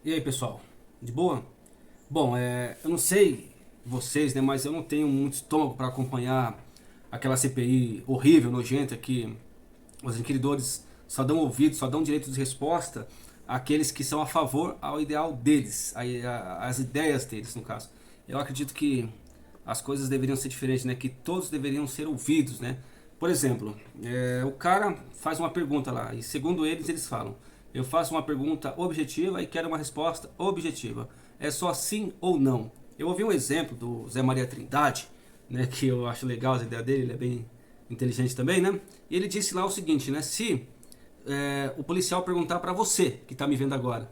E aí, pessoal, de boa? Bom, eu não sei vocês, né, mas eu não tenho muito estômago para acompanhar aquela CPI horrível, nojenta, que os inquiridores só dão ouvido, só dão direito de resposta àqueles que são a favor ao ideal deles, às ideias deles, no caso. Eu acredito que as coisas deveriam ser diferentes, né, que todos deveriam ser ouvidos, né. Por exemplo, o cara faz uma pergunta lá, e segundo eles falam: eu faço uma pergunta objetiva e quero uma resposta objetiva. É só sim ou não. Eu ouvi um exemplo do Zé Maria Trindade, né, que eu acho legal as ideias dele, ele é bem inteligente também, né? E ele disse lá o seguinte, né? Se o policial perguntar para você, que está me vendo agora,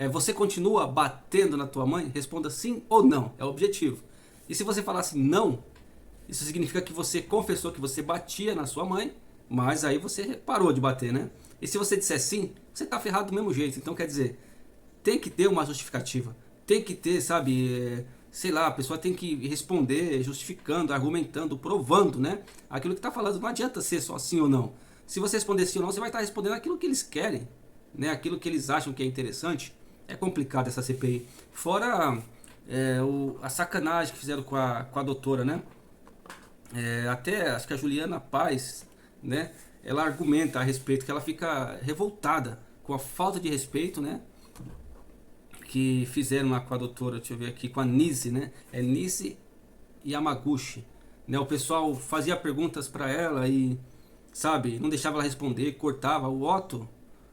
você continua batendo na tua mãe? Responda sim ou não, é o objetivo. E se você falar assim, não, isso significa que você confessou que você batia na sua mãe, mas aí você parou de bater, né? E se você disser sim, você tá ferrado do mesmo jeito. Então quer dizer, tem que ter uma justificativa. Tem que ter, sabe, sei lá, a pessoa tem que responder justificando, argumentando, provando, né? Aquilo que tá falando. Não adianta ser só sim ou não. Se você responder sim ou não, você vai estar respondendo aquilo que eles querem, né? Aquilo que eles acham que é interessante. É complicado essa CPI. Fora a sacanagem que fizeram com a doutora, né? Até acho que a Juliana Paz, né, ela argumenta a respeito que ela fica revoltada com a falta de respeito, né, que fizeram lá com a doutora, deixa eu ver aqui, com a Nise, né, Nise Yamaguchi, né, o pessoal fazia perguntas para ela e, sabe, não deixava ela responder, cortava. O Otto,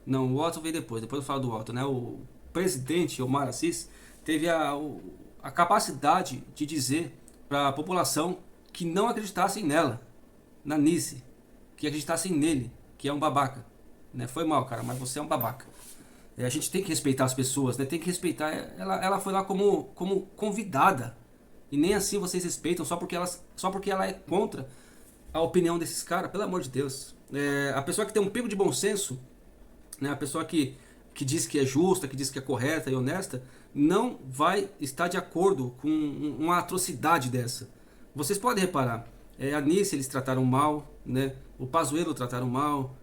não, o Otto veio depois eu falo do Otto, né, o presidente Omar Aziz teve a capacidade de dizer para a população que não acreditassem nela, na Nise, que acreditassem nele, que é um babaca, né? Foi mal, cara, mas você é um babaca. A gente tem que respeitar as pessoas, né? Tem que respeitar. Ela foi lá como convidada e nem assim vocês respeitam só porque ela é contra a opinião desses caras, pelo amor de Deus. A pessoa que tem um pingo de bom senso, né? A pessoa que diz que é justa, que diz que é correta e honesta, não vai estar de acordo com uma atrocidade dessa. Vocês podem reparar, a Nice eles trataram mal, né? O Pazuello trataram mal,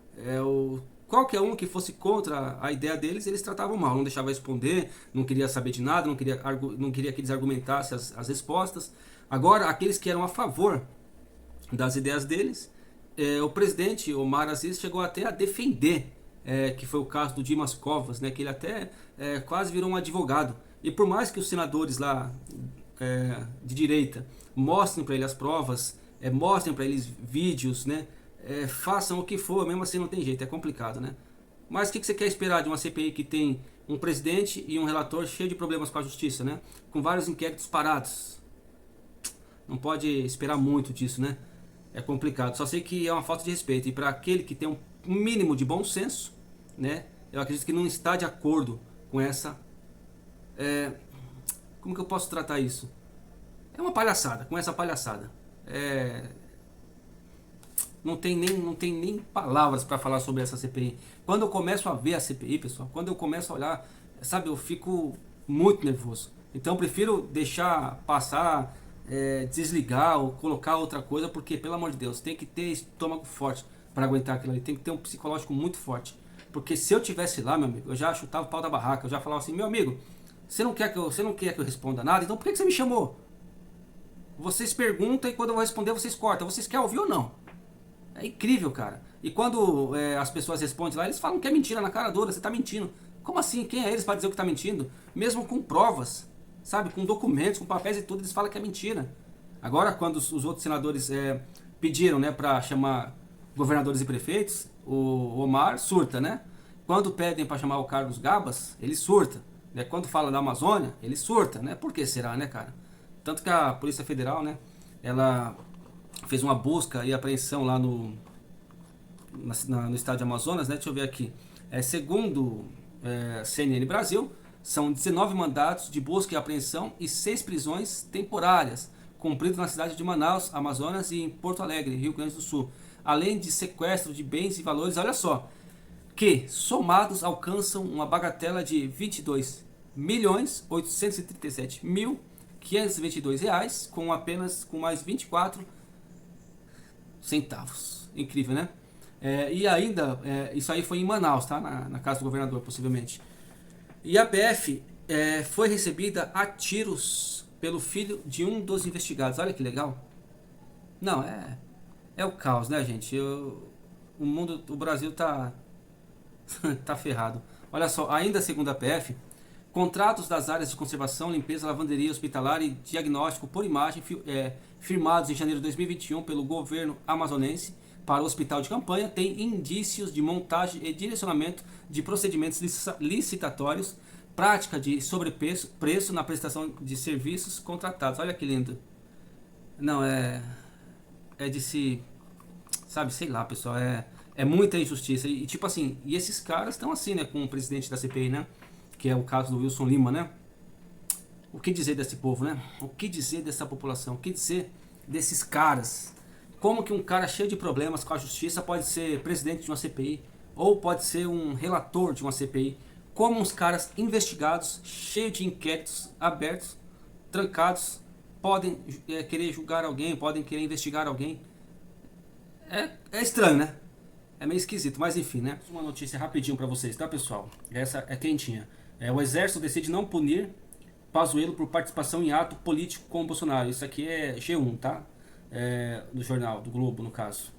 qualquer um que fosse contra a ideia deles, eles tratavam mal, não deixava responder, não queria saber de nada, não queria que eles argumentassem as respostas. Agora, aqueles que eram a favor das ideias deles, o presidente Omar Aziz chegou até a defender, que foi o caso do Dimas Covas, né, que ele até quase virou um advogado. E por mais que os senadores lá de direita mostrem para ele as provas, mostrem para eles vídeos, né, façam o que for, mesmo assim não tem jeito, é complicado, né? Mas o que você quer esperar de uma CPI que tem um presidente e um relator cheio de problemas com a justiça, né? Com vários inquéritos parados. Não pode esperar muito disso, né? É complicado. Só sei que é uma falta de respeito. E para aquele que tem um mínimo de bom senso, né? Eu acredito que não está de acordo com essa... como que eu posso tratar isso? É uma palhaçada, com essa palhaçada. Não tem nem palavras para falar sobre essa CPI. Quando eu começo a ver a CPI, pessoal, quando eu começo a olhar, sabe, eu fico muito nervoso. Então eu prefiro deixar passar, desligar ou colocar outra coisa, porque, pelo amor de Deus, tem que ter estômago forte para aguentar aquilo ali. Tem que ter um psicológico muito forte. Porque se eu tivesse lá, meu amigo, eu já chutava o pau da barraca, eu já falava assim: meu amigo, você não quer que eu responda nada, então por que você me chamou? Vocês perguntam e quando eu vou responder vocês cortam. Vocês querem ouvir ou não? É incrível, cara. E quando as pessoas respondem lá, eles falam que é mentira na cara dura, você tá mentindo. Como assim? Quem é eles para dizer que tá mentindo? Mesmo com provas, sabe? Com documentos, com papéis e tudo, eles falam que é mentira. Agora, quando os outros senadores pediram, né, para chamar governadores e prefeitos, o Omar surta, né? Quando pedem para chamar o Carlos Gabas, ele surta. Né? Quando fala da Amazônia, ele surta, né? Por que será, né, cara? Tanto que a Polícia Federal, né, ela fez uma busca e apreensão lá no estado de Amazonas, né? Deixa eu ver aqui. Segundo CNN Brasil, são 19 mandatos de busca e apreensão e 6 prisões temporárias, cumpridos na cidade de Manaus, Amazonas e em Porto Alegre, Rio Grande do Sul. Além de sequestro de bens e valores, olha só, que somados alcançam uma bagatela de 22 milhões 837 mil 522 reais, com mais 24 centavos. Incrível, né? E ainda, isso aí foi em Manaus, tá? Na casa do governador, possivelmente. E a PF foi recebida a tiros pelo filho de um dos investigados. Olha que legal. Não, é o caos, né, gente? O mundo, o Brasil tá tá ferrado. Olha só, ainda segundo a PF, contratos das áreas de conservação, limpeza, lavanderia hospitalar e diagnóstico por imagem firmados em janeiro de 2021 pelo governo amazonense para o hospital de campanha têm indícios de montagem e direcionamento de procedimentos licitatórios, prática de sobrepreço na prestação de serviços contratados. Olha que lindo. Não, é de se, sabe, sei lá, pessoal, é muita injustiça. E tipo assim, e esses caras estão assim, né, com o presidente da CPI, né? Que é o caso do Wilson Lima, né? O que dizer desse povo, né? O que dizer dessa população? O que dizer desses caras? Como que um cara cheio de problemas com a justiça pode ser presidente de uma CPI? Ou pode ser um relator de uma CPI? Como uns caras investigados, cheios de inquéritos abertos, trancados, podem querer julgar alguém, podem querer investigar alguém? É estranho, né? É meio esquisito, mas enfim, né? Uma notícia rapidinho pra vocês, tá, pessoal? Essa é quentinha. O Exército decide não punir Pazuello por participação em ato político com o Bolsonaro. Isso aqui é G1, tá? Do jornal, do Globo, no caso.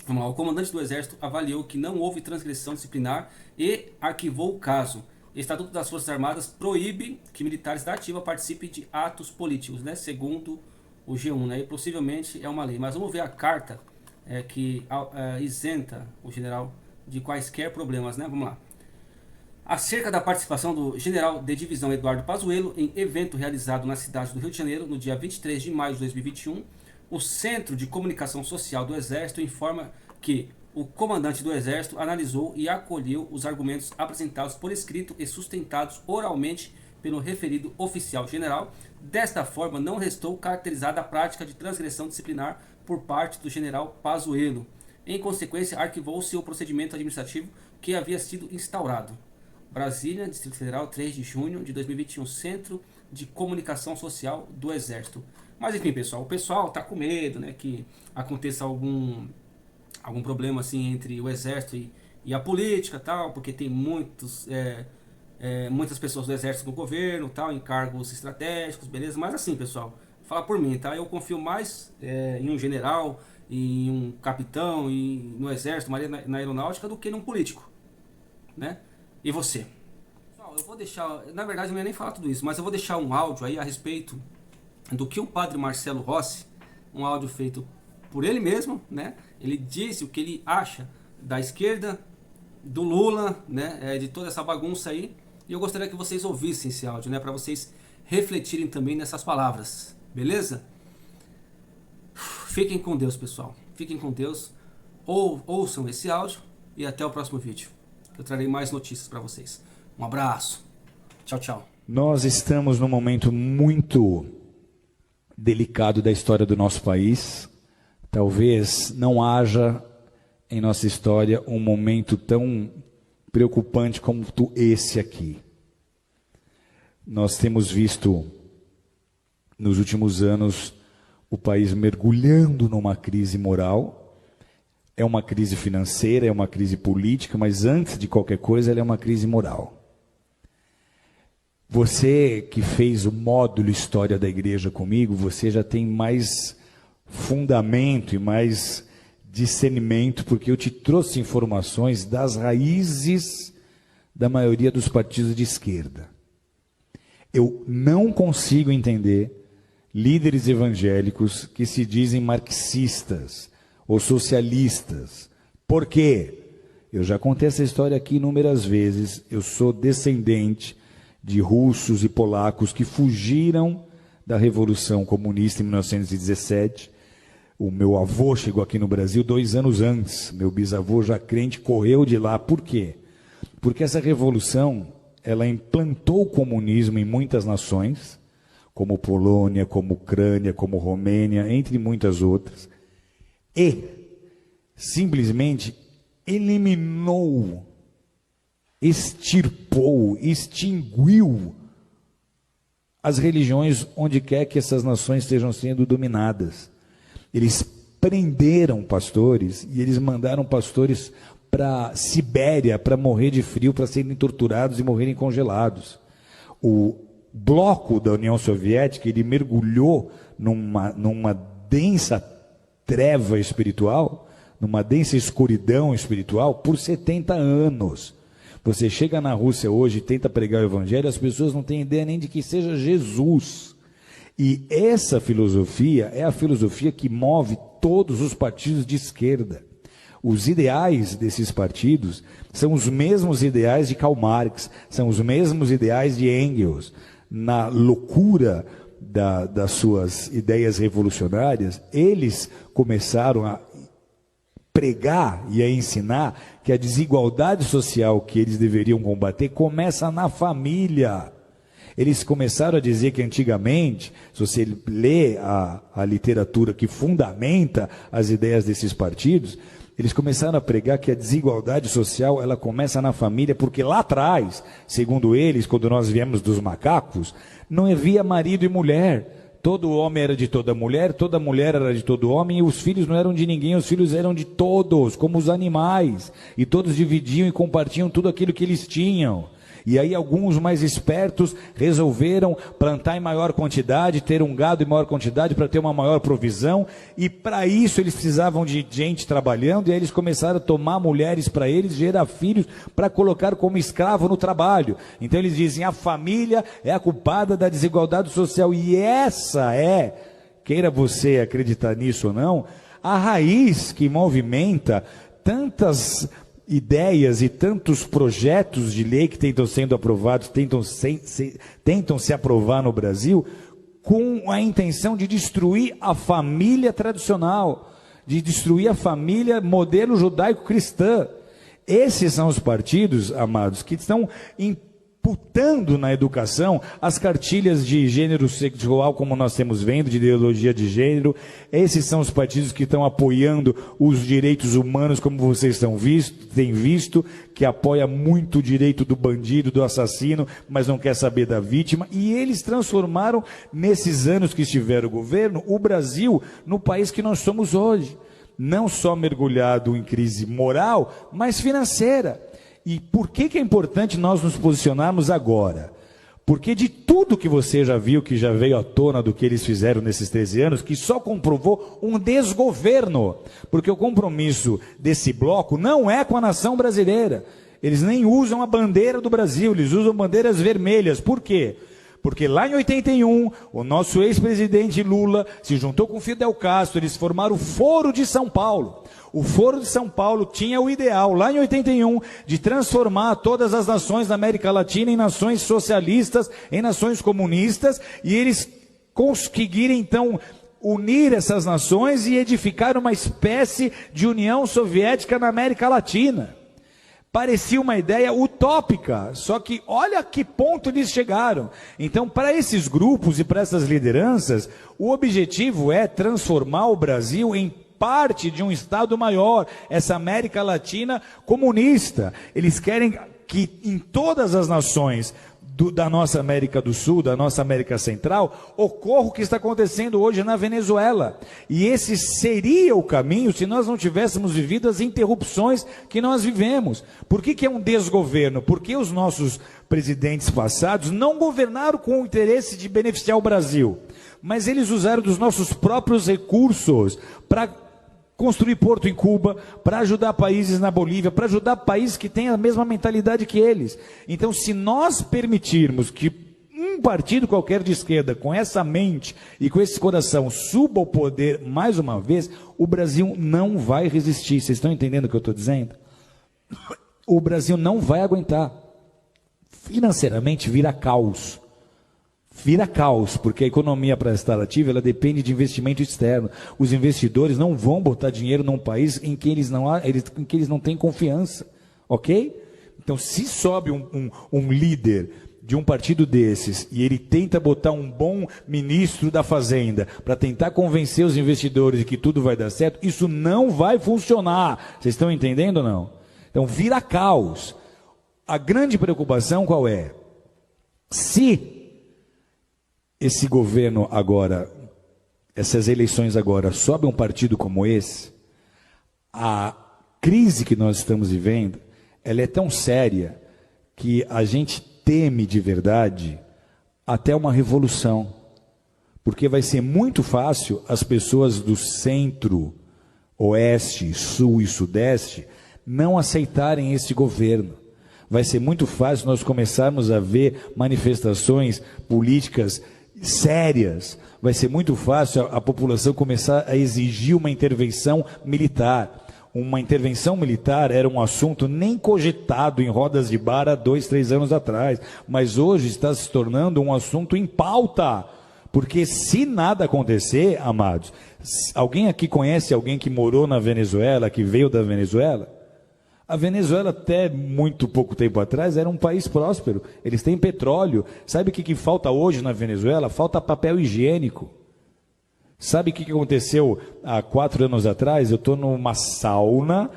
Vamos lá. O comandante do Exército avaliou que não houve transgressão disciplinar e arquivou o caso. O Estatuto das Forças Armadas proíbe que militares da ativa participem de atos políticos, né? Segundo o G1, né? E possivelmente é uma lei. Mas vamos ver a carta que isenta o general de quaisquer problemas, né? Vamos lá. Acerca da participação do general de divisão Eduardo Pazuello em evento realizado na cidade do Rio de Janeiro no dia 23 de maio de 2021, o Centro de Comunicação Social do Exército informa que o comandante do Exército analisou e acolheu os argumentos apresentados por escrito e sustentados oralmente pelo referido oficial general. Desta forma, não restou caracterizada a prática de transgressão disciplinar por parte do general Pazuello. Em consequência, arquivou-se o procedimento administrativo que havia sido instaurado. Brasília, Distrito Federal, 3 de junho de 2021, Centro de Comunicação Social do Exército. Mas enfim, pessoal, o pessoal tá com medo, né, que aconteça algum problema assim entre o Exército e a política, tal, porque tem muitas pessoas do Exército no governo, tal, em cargos estratégicos, beleza? Mas assim, pessoal, vou falar por mim, tá? Eu confio mais em um general, em um capitão, no Exército, na aeronáutica, do que num político, né? E você? Pessoal, eu vou deixar, na verdade eu não ia nem falar tudo isso, mas eu vou deixar um áudio aí a respeito do que o padre Marcelo Rossi, um áudio feito por ele mesmo, né? Ele disse o que ele acha da esquerda, do Lula, né? De toda essa bagunça aí. E eu gostaria que vocês ouvissem esse áudio, né? Para vocês refletirem também nessas palavras, beleza? Fiquem com Deus, pessoal. Fiquem com Deus. Ouçam esse áudio e até o próximo vídeo. Eu trarei mais notícias para vocês. Um abraço. Tchau, tchau. Nós estamos num momento muito delicado da história do nosso país. Talvez não haja em nossa história um momento tão preocupante como esse aqui. Nós temos visto nos últimos anos o país mergulhando numa crise moral. É uma crise financeira, é uma crise política, mas antes de qualquer coisa, ela é uma crise moral. Você que fez o módulo História da Igreja comigo, você já tem mais fundamento e mais discernimento, porque eu te trouxe informações das raízes da maioria dos partidos de esquerda. Eu não consigo entender líderes evangélicos que se dizem marxistas ou socialistas. Por quê? Eu já contei essa história aqui inúmeras vezes. Eu sou descendente de russos e polacos que fugiram da Revolução Comunista em 1917. O meu avô chegou aqui no Brasil 2 anos antes. Meu bisavô, já crente, correu de lá. Por quê? Porque essa revolução, ela implantou o comunismo em muitas nações, como Polônia, como Ucrânia, como Romênia, entre muitas outras, e simplesmente eliminou, extirpou, extinguiu as religiões onde quer que essas nações estejam sendo dominadas. Eles prenderam pastores e eles mandaram pastores para Sibéria para morrer de frio, para serem torturados e morrerem congelados. o bloco da União Soviética, ele mergulhou numa densa treva espiritual, numa densa escuridão espiritual por 70 anos. Você chega na Rússia hoje e tenta pregar o evangelho, as pessoas não têm ideia nem de que seja Jesus. E essa filosofia é a filosofia que move todos os partidos de esquerda. Os ideais desses partidos são os mesmos ideais de Karl Marx, são os mesmos ideais de Engels. Na loucura das suas ideias revolucionárias, eles começaram a pregar e a ensinar que a desigualdade social que eles deveriam combater começa na família. Eles começaram a dizer que antigamente, se você lê a literatura que fundamenta as ideias desses partidos, eles começaram a pregar que a desigualdade social ela começa na família, porque lá atrás, segundo eles, quando nós viemos dos macacos, não havia marido e mulher. Todo homem era de toda mulher era de todo homem, e os filhos não eram de ninguém, os filhos eram de todos, como os animais. E todos dividiam e compartilham tudo aquilo que eles tinham. E aí alguns mais espertos resolveram plantar em maior quantidade, ter um gado em maior quantidade para ter uma maior provisão, e para isso eles precisavam de gente trabalhando, e aí eles começaram a tomar mulheres para eles, gerar filhos para colocar como escravo no trabalho. Então eles dizem, a família é a culpada da desigualdade social, e essa é, queira você acreditar nisso ou não, a raiz que movimenta tantas ideias e tantos projetos de lei que tentam sendo aprovados, tentam se aprovar no Brasil, com a intenção de destruir a família tradicional, de destruir a família modelo judaico-cristã. Esses são os partidos, amados, que estão imputando na educação as cartilhas de gênero sexual, como nós temos vendo, de ideologia de gênero. Esses são os partidos que estão apoiando os direitos humanos, como vocês têm visto, que apoia muito o direito do bandido, do assassino, mas não quer saber da vítima. E eles transformaram, nesses anos que estiveram o governo, o Brasil no país que nós somos hoje. Não só mergulhado em crise moral, mas financeira. E por que é importante nós nos posicionarmos agora? Porque de tudo que você já viu, que já veio à tona do que eles fizeram nesses 13 anos, que só comprovou um desgoverno. Porque o compromisso desse bloco não é com a nação brasileira. Eles nem usam a bandeira do Brasil, eles usam bandeiras vermelhas. Por quê? Porque lá em 81, o nosso ex-presidente Lula se juntou com Fidel Castro, eles formaram o Foro de São Paulo. O Foro de São Paulo tinha o ideal, lá em 81, de transformar todas as nações da América Latina em nações socialistas, em nações comunistas, e eles conseguirem, então, unir essas nações e edificar uma espécie de União Soviética na América Latina. Parecia uma ideia utópica, só que olha a que ponto eles chegaram. Então, para esses grupos e para essas lideranças, o objetivo é transformar o Brasil em parte de um Estado maior, essa América Latina comunista. Eles querem que em todas as nações da nossa América do Sul, da nossa América Central, ocorra o que está acontecendo hoje na Venezuela. E esse seria o caminho se nós não tivéssemos vivido as interrupções que nós vivemos. Por que é um desgoverno? Porque os nossos presidentes passados não governaram com o interesse de beneficiar o Brasil, mas eles usaram dos nossos próprios recursos para construir porto em Cuba, para ajudar países na Bolívia, para ajudar países que têm a mesma mentalidade que eles. Então, se nós permitirmos que um partido qualquer de esquerda, com essa mente e com esse coração, suba ao poder mais uma vez, o Brasil não vai resistir. Vocês estão entendendo o que eu estou dizendo? O Brasil não vai aguentar. Financeiramente vira caos. Vira caos, porque a economia para estar ativa, ela depende de investimento externo. Os investidores não vão botar dinheiro num país em que eles não têm confiança, ok? Então, se sobe um líder de um partido desses e ele tenta botar um bom ministro da Fazenda para tentar convencer os investidores de que tudo vai dar certo, isso não vai funcionar. Vocês estão entendendo ou não? Então, vira caos. A grande preocupação qual é? Se esse governo agora, essas eleições agora, sobe um partido como esse, a crise que nós estamos vivendo, ela é tão séria que a gente teme de verdade até uma revolução. Porque vai ser muito fácil as pessoas do centro, oeste, sul e sudeste não aceitarem esse governo. Vai ser muito fácil nós começarmos a ver manifestações políticas sérias. Vai ser muito fácil a população começar a exigir uma intervenção militar. Uma intervenção militar era um assunto nem cogitado em rodas de bar há 2, 3 anos atrás, mas hoje está se tornando um assunto em pauta. Porque se nada acontecer, amados, alguém aqui conhece alguém que morou na Venezuela, que veio da Venezuela? A Venezuela, até muito pouco tempo atrás, era um país próspero. Eles têm petróleo. Sabe o que falta hoje na Venezuela? Falta papel higiênico. Sabe o que aconteceu há 4 anos atrás? Eu estou numa sauna,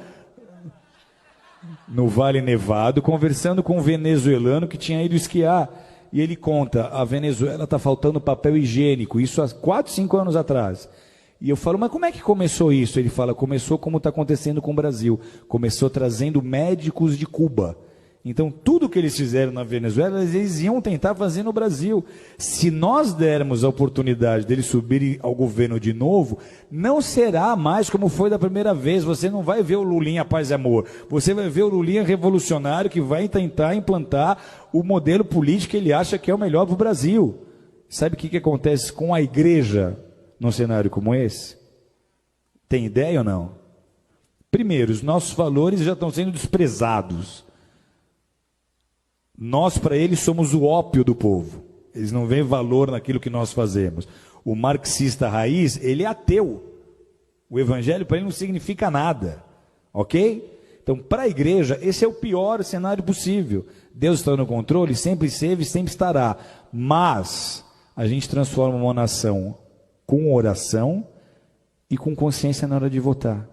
no Vale Nevado, conversando com um venezuelano que tinha ido esquiar. E ele conta, a Venezuela está faltando papel higiênico, isso há 4, 5 anos atrás. E eu falo, mas como é que começou isso? Ele fala, começou como está acontecendo com o Brasil. Começou trazendo médicos de Cuba. Então, tudo que eles fizeram na Venezuela, eles iam tentar fazer no Brasil. Se nós dermos a oportunidade deles subirem ao governo de novo, não será mais como foi da primeira vez. Você não vai ver o Lulinha paz e amor. Você vai ver o Lulinha revolucionário que vai tentar implantar o modelo político que ele acha que é o melhor para o Brasil. Sabe o que acontece com a igreja num cenário como esse? Tem ideia ou não? Primeiro, os nossos valores já estão sendo desprezados. Nós, para eles, somos o ópio do povo. Eles não veem valor naquilo que nós fazemos. O marxista raiz, ele é ateu. O evangelho para ele não significa nada. Ok? Então, para a igreja, esse é o pior cenário possível. Deus está no controle, sempre esteve e sempre estará. Mas a gente transforma uma nação com oração e com consciência na hora de votar.